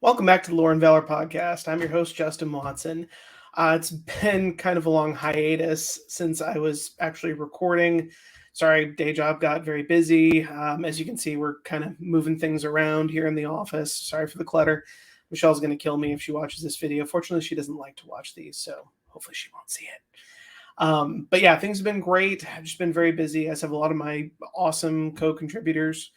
Welcome back to the Lore and Valor podcast. I'm your host, Justin Watson. It's been kind of a long hiatus since I was actually recording. Sorry, day job got very busy. As you can see, we're kind of moving things around here in the office. Sorry for the clutter. Michelle's going to kill me if she watches this video. Fortunately, she doesn't like to watch these, so hopefully she won't see it. But yeah, things have been great. I've just been very busy. I have a lot of my awesome co-contributors.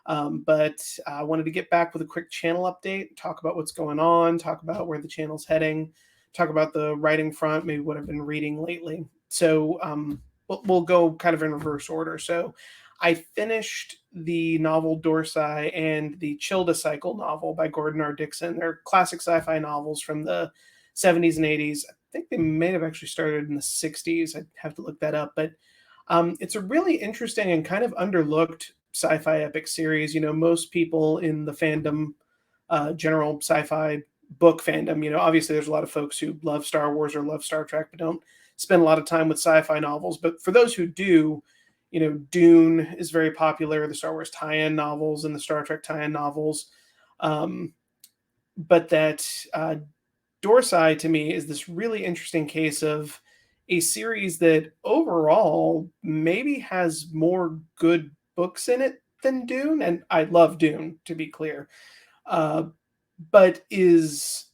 But I wanted to get back with a quick channel update, talk about what's going on, talk about where the channel's heading, talk about the writing front, maybe what I've been reading lately. So we'll go kind of in reverse order. So I finished the novel Dorsi and the Childa Cycle novel by Gordon R. Dickson. They're classic sci-fi novels from the 70s and 80s. I think they may have actually started in the 60s. I'd have to look that up. But it's a really interesting and kind of underlooked sci-fi epic series. You know, most people in the fandom, general sci-fi book fandom, you know, obviously there's a lot of folks who love Star Wars or love Star Trek, but don't spend a lot of time with sci-fi novels. But for those who do, you know, Dune is very popular, the Star Wars tie-in novels and the Star Trek tie-in novels. But that Dorsi, to me, is this really interesting case of a series that overall maybe has more good books in it than Dune, and I love Dune, to be clear, but is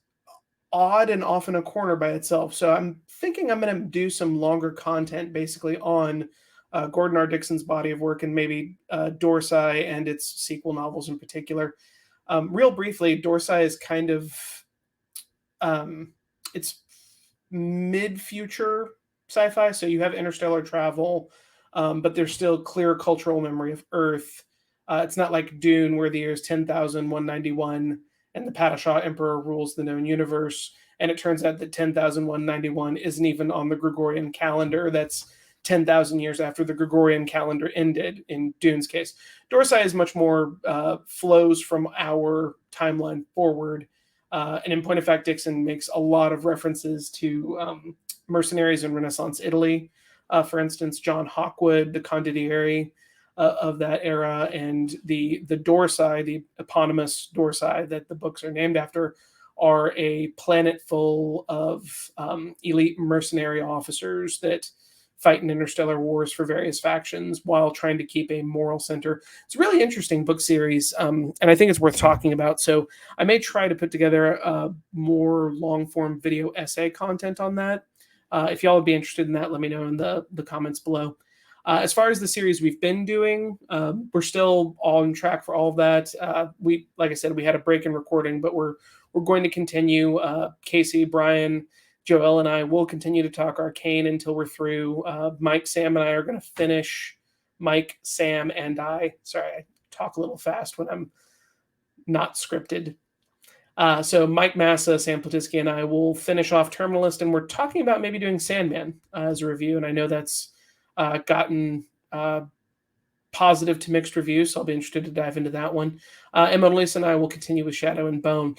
odd and often a corner by itself. So I'm thinking I'm going to do some longer content basically on Gordon R. Dickson's body of work and maybe Dorsi and its sequel novels in particular. Real briefly, Dorsi is kind of it's mid-future sci-fi, so you have interstellar travel, but there's still clear cultural memory of Earth. It's not like Dune, where the year is 10,191 and the Padishah Emperor rules the known universe, and it turns out that 10,191 isn't even on the Gregorian calendar. That's 10,000 years after the Gregorian calendar ended in Dune's case. Dorsi is much more flows from our timeline forward. And in point of fact, Dickson makes a lot of references to mercenaries in Renaissance Italy. For instance, John Hawkwood, the condottieri of that era, and the Dorsi, the eponymous Dorsi that the books are named after, are a planet full of elite mercenary officers that fight in interstellar wars for various factions while trying to keep a moral center. It's a really interesting book series, and I think it's worth talking about. So I may try to put together more long-form video essay content on that. If y'all would be interested in that, let me know in the comments below. As far as the series we've been doing, we're still on track for all of that. Like I said, we had a break in recording, but we're going to continue. Kacey, Brian, Joelle, and I will continue to talk Arcane until we're through. Mike, Sam, and I are going to finish Mike, Sam, and I. Sorry, I talk a little fast when I'm not scripted. So Mike, Massa, Sam Platizky, and I will finish off Terminalist, and we're talking about maybe doing Sandman as a review, and I know that's gotten positive to mixed reviews, so I'll be interested to dive into that one. And Monalisa and I will continue with Shadow and Bone.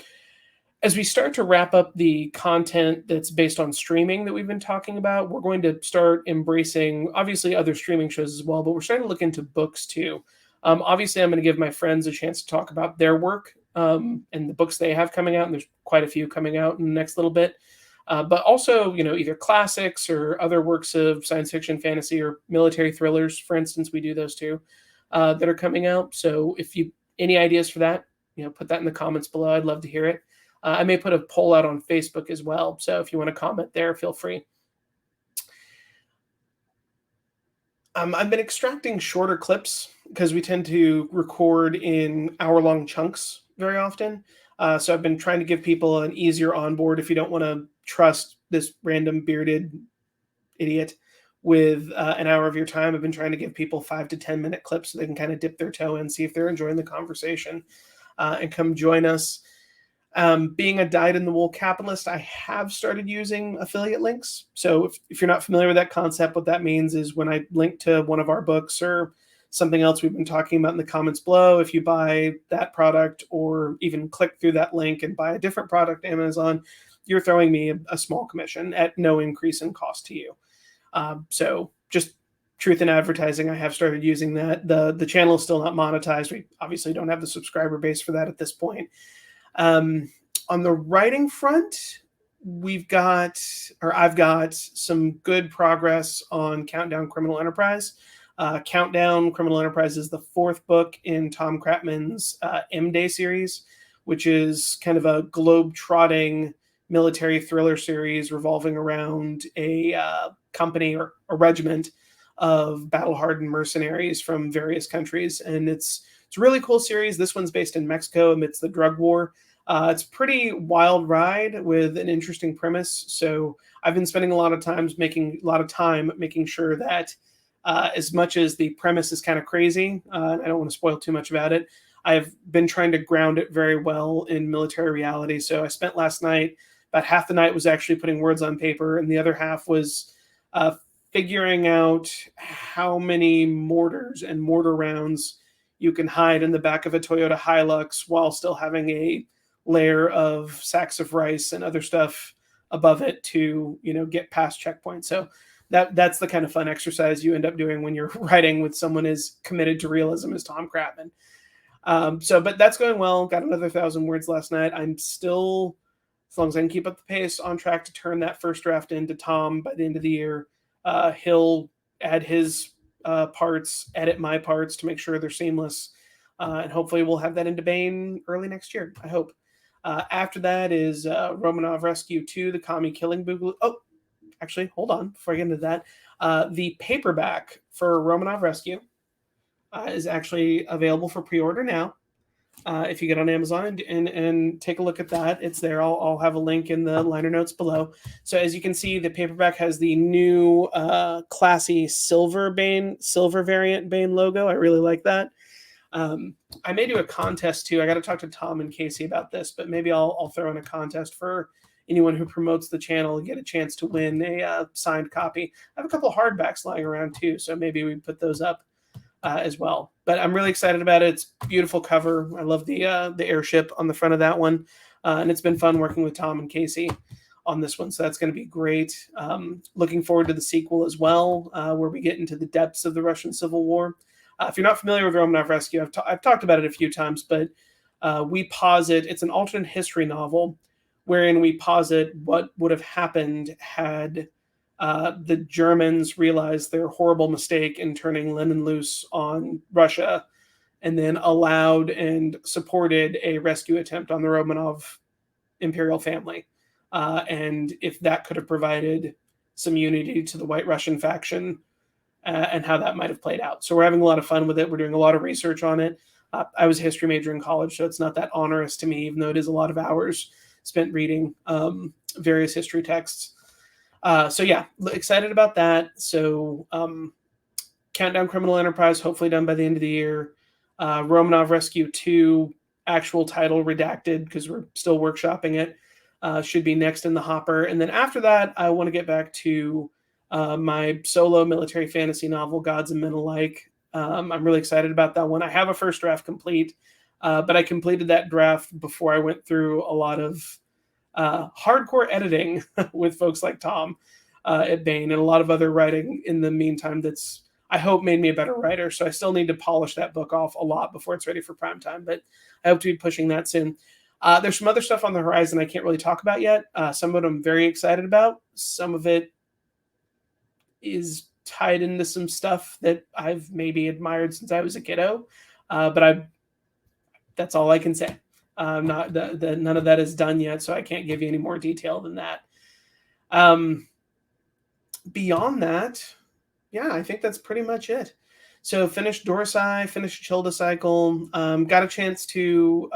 As we start to wrap up the content that's based on streaming that we've been talking about, we're going to start embracing, obviously, other streaming shows as well, but we're starting to look into books too. Obviously, I'm going to give my friends a chance to talk about their work and the books they have coming out, and there's quite a few coming out in the next little bit. But also, you know, either classics or other works of science fiction, fantasy, or military thrillers, for instance, we do those too, that are coming out. So if you any ideas for that, you know, put that in the comments below. I'd love to hear it. I may put a poll out on Facebook as well. So if you want to comment there, feel free. I've been extracting shorter clips because we tend to record in hour-long chunks very often. So I've been trying to give people an easier onboard if you don't want to trust this random bearded idiot with an hour of your time. I've been trying to give people 5 to 10 minute clips so they can kind of dip their toe in, see if they're enjoying the conversation, and come join us. Being a dyed-in-the-wool capitalist, I have started using affiliate links. So if you're not familiar with that concept, what that means is when I link to one of our books or something else we've been talking about in the comments below, if you buy that product or even click through that link and buy a different product on Amazon, you're throwing me a small commission at no increase in cost to you. So just truth in advertising, I have started using that. The channel is still not monetized. We obviously don't have the subscriber base for that at this point. On the writing front, I've got some good progress on Countdown Criminal Enterprise. Countdown Criminal Enterprise is the fourth book in Tom Kratman's M-Day series, which is kind of a globe-trotting military thriller series revolving around a company or a regiment of battle-hardened mercenaries from various countries. And it's a really cool series. This one's based in Mexico amidst the drug war. It's a pretty wild ride with an interesting premise. So I've been spending a lot of time making sure that as much as the premise is kind of crazy, I don't want to spoil too much about it, I've been trying to ground it very well in military reality. So I spent last night, about half the night was actually putting words on paper, and the other half was figuring out how many mortars and mortar rounds you can hide in the back of a Toyota Hilux while still having a layer of sacks of rice and other stuff above it to, get past checkpoints. So that's the kind of fun exercise you end up doing when you're writing with someone as committed to realism as Tom Kratman. But that's going well. Got another 1,000 words last night. I'm still, as long as I can keep up the pace, on track to turn that first draft into Tom by the end of the year. He'll add his parts, edit my parts to make sure they're seamless. And hopefully we'll have that into Bane early next year, I hope. After that is Romanov Rescue 2, The Commie Killing Boogaloo. Oh, actually, hold on before I get into that. The paperback for Romanov Rescue is actually available for pre-order now. If you get on Amazon and take a look at that, it's there. I'll have a link in the liner notes below. So as you can see, the paperback has the new classy silver variant Bane logo. I really like that. I may do a contest too. I got to talk to Tom and Kacey about this, but maybe I'll throw in a contest for anyone who promotes the channel and get a chance to win a signed copy. I have a couple of hardbacks lying around too, so maybe we put those up as well. But I'm really excited about it. It's a beautiful cover. I love the airship on the front of that one, and it's been fun working with Tom and Kacey on this one, so that's going to be great. Looking forward to the sequel as well, where we get into the depths of the Russian Civil War. If you're not familiar with Romanov Rescue, I've talked about it a few times, but we posit, it's an alternate history novel wherein we posit what would have happened had the Germans realized their horrible mistake in turning Lenin loose on Russia and then allowed and supported a rescue attempt on the Romanov imperial family. And if that could have provided some unity to the White Russian faction, and how that might have played out. So we're having a lot of fun with it. We're doing a lot of research on it. I was a history major in college, so it's not that onerous to me, even though it is a lot of hours spent reading various history texts. So yeah, excited about that. So Countdown Criminal Enterprise, hopefully done by the end of the year. Romanov Rescue 2, actual title redacted because we're still workshopping it. Should be next in the hopper. And then after that, I want to get back to my solo military fantasy novel, Gods and Men Alike. I'm really excited about that one. I have a first draft complete, but I completed that draft before I went through a lot of hardcore editing with folks like Tom at Bane and a lot of other writing in the meantime that's, I hope, made me a better writer. So I still need to polish that book off a lot before it's ready for prime time, but I hope to be pushing that soon. There's some other stuff on the horizon I can't really talk about yet. Some of it I'm very excited about. Some of it is tied into some stuff that I've maybe admired since I was a kiddo, but that's all I can say. None of that is done yet, so I can't give you any more detail than that. Beyond that, yeah, I think that's pretty much it. So finished Dorsi, finished Childa Cycle, got a chance to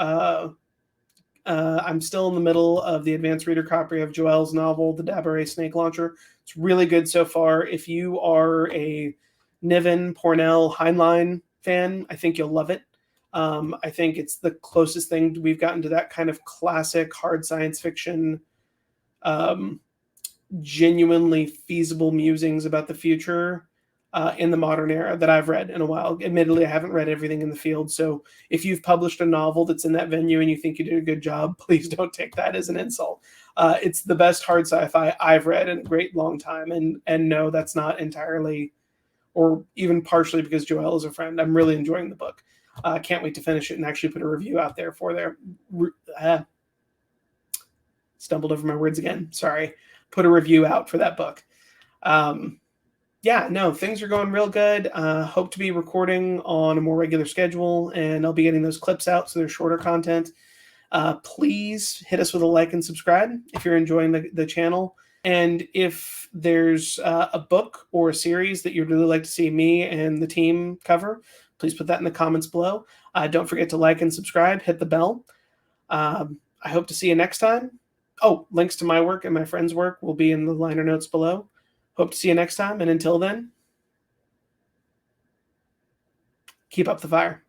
I'm still in the middle of the advanced reader copy of Joelle's novel, The Dabare Snake Launcher. It's really good so far. If you are a Niven, Pornell, Heinlein fan, I think you'll love it. I think it's the closest thing we've gotten to that kind of classic hard science fiction, genuinely feasible musings about the future in the modern era that I've read in a while. Admittedly, I haven't read everything in the field. So if you've published a novel that's in that venue and you think you did a good job, please don't take that as an insult. It's the best hard sci-fi I've read in a great long time. And no, that's not entirely or even partially because Joelle is a friend. I'm really enjoying the book. Can't wait to finish it and actually put a review out there for there. Stumbled over my words again. Sorry. Put a review out for that book. Yeah, no, things are going real good. Hope to be recording on a more regular schedule, and I'll be getting those clips out, so they're shorter content. Please hit us with a like and subscribe if you're enjoying the channel. And if there's a book or a series that you'd really like to see me and the team cover, please put that in the comments below. Don't forget to like and subscribe, hit the bell. I hope to see you next time. Oh, links to my work and my friend's work will be in the liner notes below. Hope to see you next time, and until then, keep up the fire.